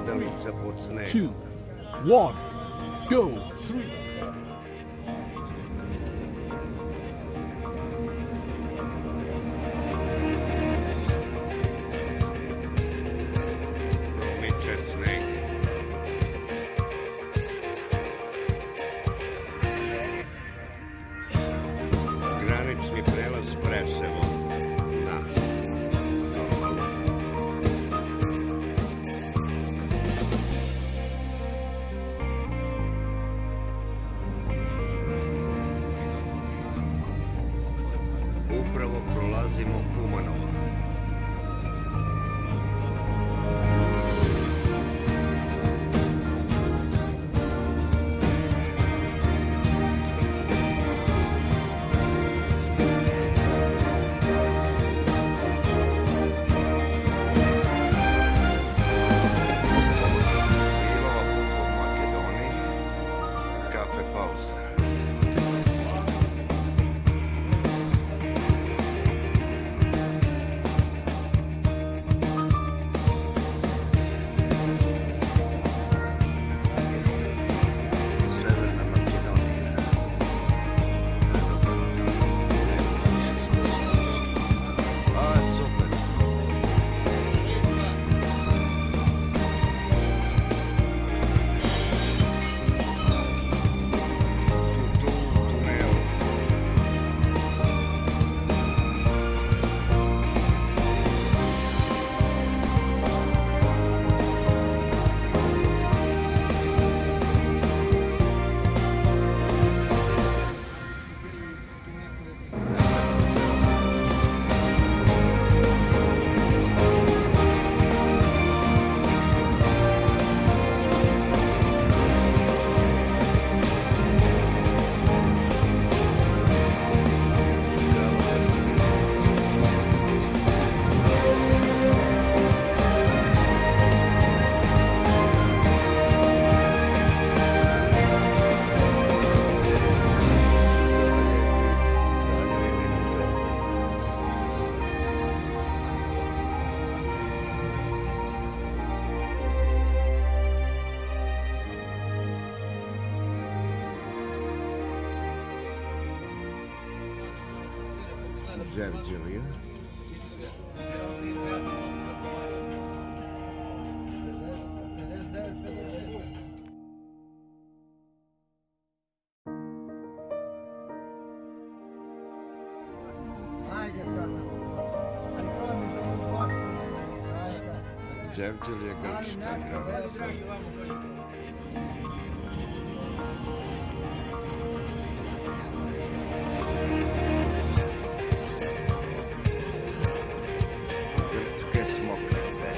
Sedalica pod snegom. 2, 1, go! 3. Promiče sneg. Granični prelaz Preševo. Naš. Normalno. Upravo prolazimo Kumanova. Ilova pumpa u Makedoniji. Kafe pauza. Severna Makedonija. A, super. Tu u tunelu. Đevđelija. Đevđelija je grčka granica. Grčke smokvice.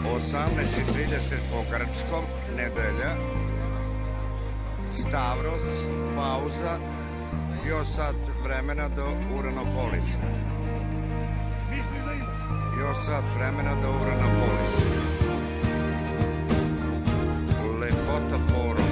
U 18:30 po grčkom, nedelja. Stavros, pauza. Još sat vremena do Uranopolisa. Još sat vremena do Uranopolisa. Lepota Poro.